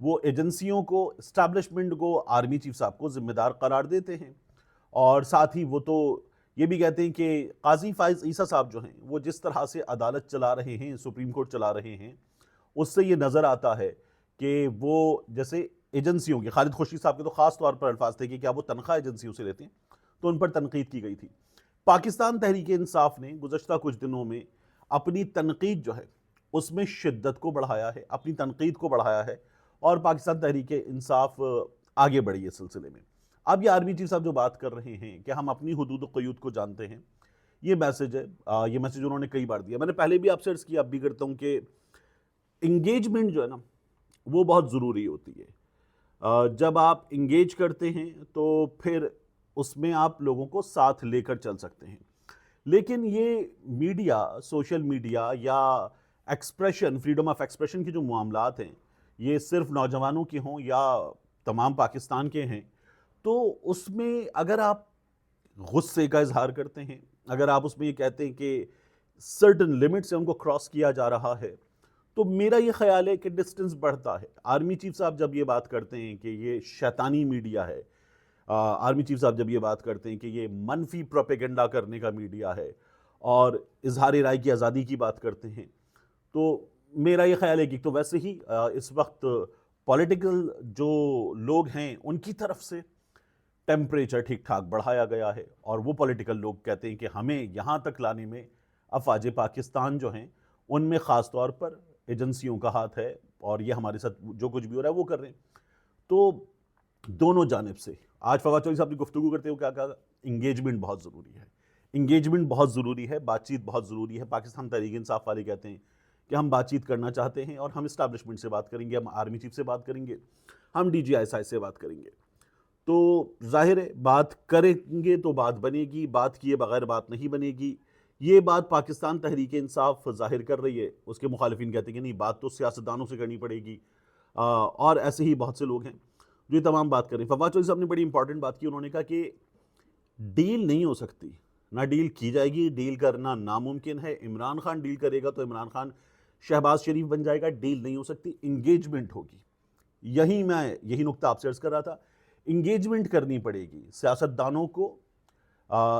وہ ایجنسیوں کو, اسٹیبلشمنٹ کو, آرمی چیف صاحب کو ذمہ دار قرار دیتے ہیں. اور ساتھ ہی وہ تو یہ بھی کہتے ہیں کہ قاضی فائز عیسیٰ صاحب جو ہیں وہ جس طرح سے عدالت چلا رہے ہیں, سپریم کورٹ چلا رہے ہیں, اس سے یہ نظر آتا ہے کہ وہ جیسے ایجنسیوں کے, خالد خورشید صاحب کے تو خاص طور پر الفاظ تھے کہ کیا وہ تنخواہ ایجنسیوں سے لیتے ہیں, تو ان پر تنقید کی گئی تھی. پاکستان تحریک انصاف نے گزشتہ کچھ دنوں میں اپنی تنقید جو ہے اس میں شدت کو بڑھایا ہے, اپنی تنقید کو بڑھایا ہے, اور پاکستان تحریک انصاف آگے بڑھی اس سلسلے میں. اب یہ آرمی چیف صاحب جو بات کر رہے ہیں کہ ہم اپنی حدود و قیود کو جانتے ہیں, یہ میسج ہے, یہ میسج انہوں نے کئی بار دیا. میں نے پہلے بھی آپ سے عرض کیا, اب بھی کرتا ہوں کہ انگیجمنٹ جو ہے نا وہ بہت ضروری ہوتی ہے. جب آپ انگیج کرتے ہیں تو پھر اس میں آپ لوگوں کو ساتھ لے کر چل سکتے ہیں. لیکن یہ میڈیا, سوشل میڈیا یا ایکسپریشن, فریڈم آف ایکسپریشن کے جو معاملات ہیں, یہ صرف نوجوانوں کے ہوں یا تمام پاکستان کے ہیں, تو اس میں اگر آپ غصے کا اظہار کرتے ہیں, اگر آپ اس میں یہ کہتے ہیں کہ سرٹن لمٹ سے ان کو کراس کیا جا رہا ہے, تو میرا یہ خیال ہے کہ ڈسٹنس بڑھتا ہے. آرمی چیف صاحب جب یہ بات کرتے ہیں کہ یہ شیطانی میڈیا ہے, آرمی چیف صاحب جب یہ بات کرتے ہیں کہ یہ منفی پروپیگنڈا کرنے کا میڈیا ہے, اور اظہار رائے کی آزادی کی بات کرتے ہیں, تو میرا یہ خیال ہے کہ تو ویسے ہی اس وقت پولیٹیکل جو لوگ ہیں ان کی طرف سے ٹیمپریچر ٹھیک ٹھاک بڑھایا گیا ہے, اور وہ پولیٹیکل لوگ کہتے ہیں کہ ہمیں یہاں تک لانے میں افواج پاکستان جو ہیں ان میں خاص طور پر ایجنسیوں کا ہاتھ ہے, اور یہ ہمارے ساتھ جو کچھ بھی ہو رہا ہے وہ کر رہے ہیں. تو دونوں جانب سے آج فواد چودھری صاحب کی گفتگو کرتے ہوئے کیا کہا, انگیجمنٹ بہت ضروری ہے, انگیجمنٹ بہت ضروری ہے, بات چیت بہت ضروری ہے. پاکستان تحریک انصاف والے کہتے ہیں کہ ہم بات چیت کرنا چاہتے ہیں, اور ہم اسٹیبلشمنٹ سے بات کریں گے, ہم آرمی چیف سے بات کریں گے, ہم ڈی جی آئی سے بات کریں گے. تو ظاہر ہے بات کریں گے تو بات بنے گی, بات کیے بغیر بات نہیں بنے گی. یہ بات پاکستان تحریک انصاف ظاہر کر رہی ہے, اس کے مخالفین کہتے ہیں کہ نہیں, بات تو سیاستدانوں سے کرنی پڑے گی, اور ایسے ہی بہت سے لوگ ہیں جو یہ تمام بات کریں. فواد چودھری صاحب نے بڑی امپورٹنٹ بات کی, انہوں نے کہا کہ ڈیل نہیں ہو سکتی, نہ ڈیل کی جائے گی, ڈیل کرنا ناممکن ہے. عمران خان ڈیل کرے گا تو عمران خان شہباز شریف بن جائے گا, ڈیل نہیں ہو سکتی, انگیجمنٹ ہوگی. یہی نقطہ آپ سے عرض کر رہا تھا, انگیجمنٹ کرنی پڑے گی. سیاستدانوں کو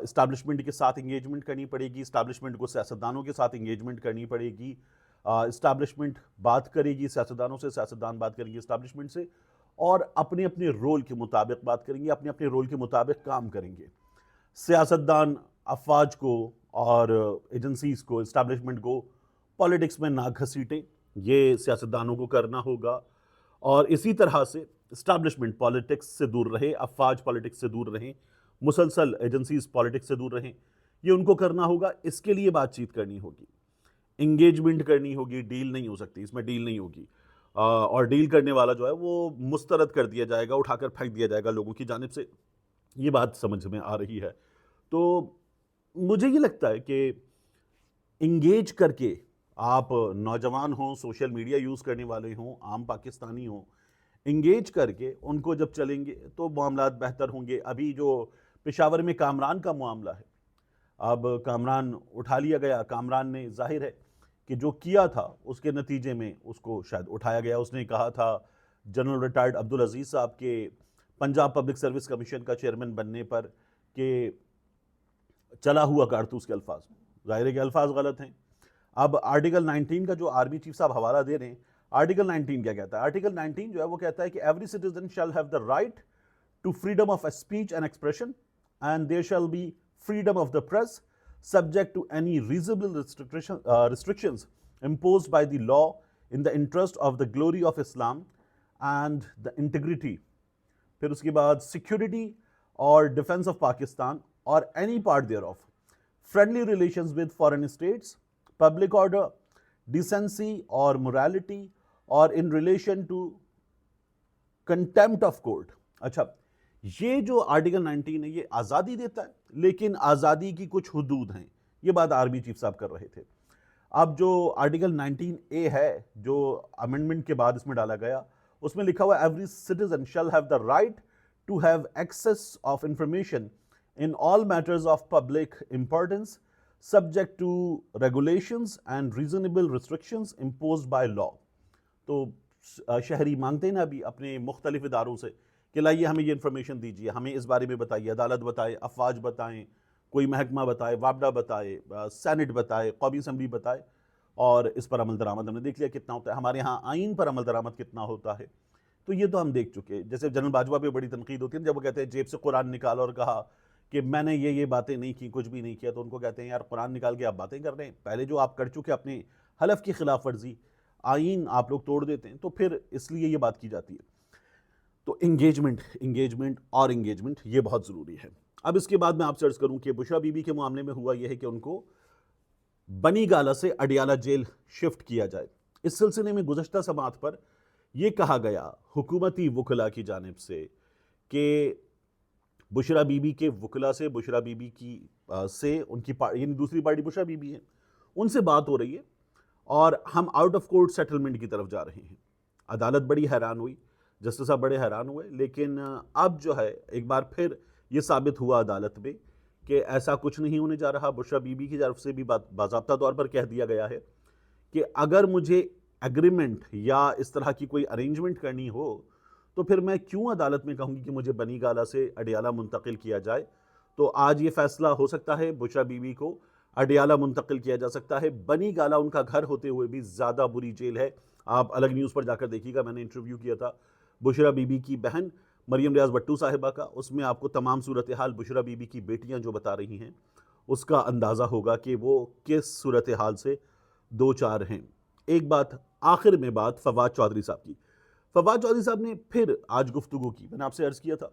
اسٹیبلشمنٹ کے ساتھ انگیجمنٹ کرنی پڑے گی, اسٹیبلشمنٹ کو سیاستدانوں کے ساتھ انگیجمنٹ کرنی پڑے گی. اسٹیبلشمنٹ بات کرے گی سیاستدانوں سے, سیاستدان بات کریں گے اسٹیبلشمنٹ سے, اور اپنے اپنے رول کے مطابق بات کریں گے, اپنے اپنے رول کے مطابق کام کریں گے. سیاستدان افواج کو اور ایجنسیز کو, اسٹیبلشمنٹ کو پالیٹکس میں نہ گھسیٹیں, یہ سیاستدانوں کو کرنا ہوگا. اور اسی طرح سے اسٹیبلشمنٹ پالیٹکس سے دور رہے, افواج پالیٹکس سے دور رہیں, مسلسل ایجنسیز پالیٹکس سے دور رہیں, یہ ان کو کرنا ہوگا. اس کے لیے بات چیت کرنی ہوگی, انگیجمنٹ کرنی ہوگی, ڈیل نہیں ہو سکتی, اس میں ڈیل نہیں ہوگی. اور ڈیل کرنے والا جو ہے وہ مسترد کر دیا جائے گا, اٹھا کر پھینک دیا جائے گا لوگوں کی جانب سے. یہ بات سمجھ میں آ رہی ہے. تو مجھے یہ لگتا ہے کہ انگیج کر کے, آپ نوجوان ہوں, سوشل میڈیا یوز کرنے والے ہوں, عام پاکستانی ہوں, انگیج کر کے ان کو جب چلیں گے تو معاملات بہتر ہوں گے. ابھی جو پشاور میں کامران کا معاملہ ہے, اب کامران اٹھا لیا گیا, کامران نے ظاہر ہے کہ جو کیا تھا اس کے نتیجے میں اس کو شاید اٹھایا گیا. اس نے کہا تھا جنرل ریٹائرڈ عبدالعزیز صاحب کے پنجاب پبلک سروس کمیشن کا چیئرمین بننے پر کہ چلا ہوا کارتوس کے الفاظ, ظاہر ہے کہ الفاظ غلط ہیں. اب آرٹیکل 19 کا جو آرمی چیف صاحب حوالہ دے رہے ہیں, آرٹیکل 19 کیا کہتا ہے؟ آرٹیکل 19 جو ہے وہ کہتا ہے کہ every citizen shall have the right to freedom of speech and expression and there shall be freedom of the press subject to any reasonable restrictions imposed by the law in the interest of the glory of Islam and the integrity. پھر اس کے بعد security or defense of Pakistan or any part thereof, friendly relations with foreign states, public order, decency or morality, or in relation to contempt of court. اچھا, یہ جو article 19 ہے یہ آزادی دیتا ہے, لیکن آزادی کی کچھ حدود ہیں. یہ بات آرمی چیف صاحب کر رہے تھے. اب جو آرٹیکل 19A ہے جو امینڈمنٹ کے بعد اس میں ڈالا گیا, اس میں لکھا ہوا every citizen shall have the right to have access of information in all matters of public importance subject to regulations and reasonable restrictions imposed by law. تو شہری مانگتے ہیں نا ابھی اپنے مختلف اداروں سے کہ لائیے ہمیں یہ انفارمیشن دیجیے، ہمیں اس بارے میں بتائیے، عدالت بتائے، افواج بتائیں، کوئی محکمہ بتائے، وابڈا بتائے، سینٹ بتائے، قومی اسمبلی بتائے، اور اس پر عمل درآمد ہم نے دیکھ لیا کتنا ہوتا ہے. ہمارے ہاں آئین پر عمل درآمد کتنا ہوتا ہے تو یہ تو ہم دیکھ چکے. جیسے جنرل باجوہ پہ بڑی تنقید ہوتی ہے جب وہ کہتے ہیں جیب سے قرآن نکالا اور کہا کہ میں نے یہ باتیں نہیں کی، کچھ بھی نہیں کیا، تو ان کو کہتے ہیں یار قرآن نکال کے آپ باتیں کر رہے ہیں، پہلے جو آپ کر چکے اپنے حلف کی خلاف ورزی، آئین آپ لوگ توڑ دیتے ہیں، تو پھر اس لیے یہ بات کی جاتی ہے. تو انگیجمنٹ اور انگیجمنٹ یہ بہت ضروری ہے. اب اس کے بعد میں آپ سے عرض کروں کہ بشرا بی بی کے معاملے میں ہوا یہ ہے کہ ان کو بنی گالہ سے اڈیالہ جیل شفٹ کیا جائے. اس سلسلے میں گزشتہ سماعت پر یہ کہا گیا حکومتی وکلاء کی جانب سے کہ بشرا بی بی کے وکلاء سے، بشرا بی بی کی سے ان کی یعنی دوسری پارٹی بشرا بی بی ہے، ان سے بات ہو رہی ہے اور ہم آؤٹ آف کورٹ سیٹلمنٹ کی طرف جا رہے ہیں. عدالت بڑی حیران ہوئی، جسٹس صاحب بڑے حیران ہوئے، لیکن اب جو ہے ایک بار پھر یہ ثابت ہوا عدالت میں کہ ایسا کچھ نہیں ہونے جا رہا. بشرا بی بی کی طرف سے بھی باضابطہ طور پر کہہ دیا گیا ہے کہ اگر مجھے ایگریمنٹ یا اس طرح کی کوئی ارینجمنٹ کرنی ہو تو پھر میں کیوں عدالت میں کہوں گی کہ مجھے بنی گالہ سے اڈیالہ منتقل کیا جائے. تو آج یہ فیصلہ ہو سکتا ہے بشرا بی بی کو اڈیالہ منتقل کیا جا سکتا ہے. بنی گالہ ان کا گھر ہوتے ہوئے بھی زیادہ بری جیل ہے. آپ الگ نیوز پر جا کر دیکھیے گا، میں نے انٹرویو کیا تھا بشرا بی بی کی بہن مریم ریاض بٹو صاحبہ کا، اس میں آپ کو تمام صورتحال بشرا بی بی کی بیٹیاں جو بتا رہی ہیں اس کا اندازہ ہوگا کہ وہ کس صورتحال سے دو چار ہیں. ایک بات آخر میں بات فواد چودھری صاحب کی. فواد چودھری صاحب نے پھر آج گفتگو کی. میں نے آپ سے عرض کیا تھا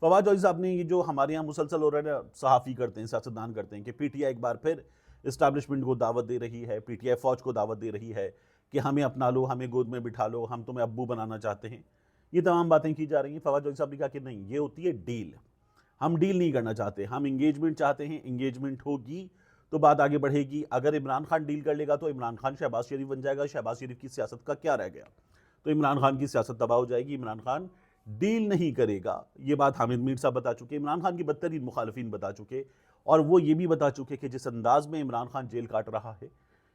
فواد چودھری صاحب نے یہ جو ہمارے یہاں مسلسل ہو رہا ہے، صحافی کرتے ہیں، سیاستدان کرتے ہیں کہ پی ٹی آئی ایک بار پھر اسٹیبلشمنٹ کو دعوت دے رہی ہے، پی ٹی آئی فوج کو دعوت دے رہی ہے کہ ہمیں اپنا لو، ہمیں گود میں بٹھا لو، ہم تمہیں ابو بنانا چاہتے ہیں. یہ تمام باتیں کی جا رہی ہیں. فواد چودھری صاحب نے کہا کہ نہیں، یہ ہوتی ہے ڈیل، ہم ڈیل نہیں کرنا چاہتے، ہم انگیجمنٹ چاہتے ہیں. انگیجمنٹ ہوگی تو بات آگے بڑھے گی. اگر عمران خان ڈیل کر لے گا تو عمران خان شہباز شریف بن جائے گا، شہباز شریف کی سیاست کا کیا رہ گیا؟ تو عمران خان کی سیاست تباہ ہو جائے گی. عمران خان ڈیل نہیں کرے گا، یہ بات حامد میر صاحب بتا چکے، عمران خان کی بدترین مخالفین بتا چکے، اور وہ یہ بھی بتا چکے کہ جس انداز میں عمران خان جیل کاٹ رہا ہے،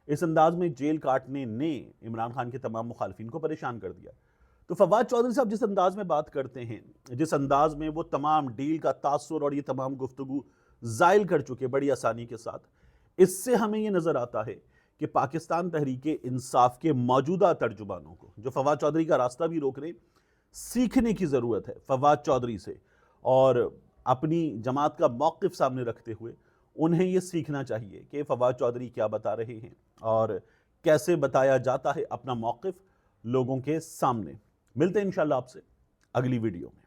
اس انداز میں جیل کاٹنے نے عمران خان کے تمام مخالفین کو پریشان کر دیا. تو فواد چودھری صاحب جس انداز میں بات کرتے ہیں، جس انداز میں وہ تمام ڈیل کا تاثر اور یہ تمام گفتگو زائل کر چکے بڑی آسانی کے ساتھ، اس سے ہمیں یہ نظر آتا ہے کہ پاکستان تحریک انصاف کے موجودہ ترجمانوں کو، جو فواد چودھری کا راستہ بھی روک رہے، سیکھنے کی ضرورت ہے فواد چودھری سے، اور اپنی جماعت کا موقف سامنے رکھتے ہوئے انہیں یہ سیکھنا چاہیے کہ فواد چودھری کیا بتا رہے ہیں اور کیسے بتایا جاتا ہے اپنا موقف لوگوں کے سامنے. ملتے ہیں انشاءاللہ آپ سے اگلی ویڈیو میں.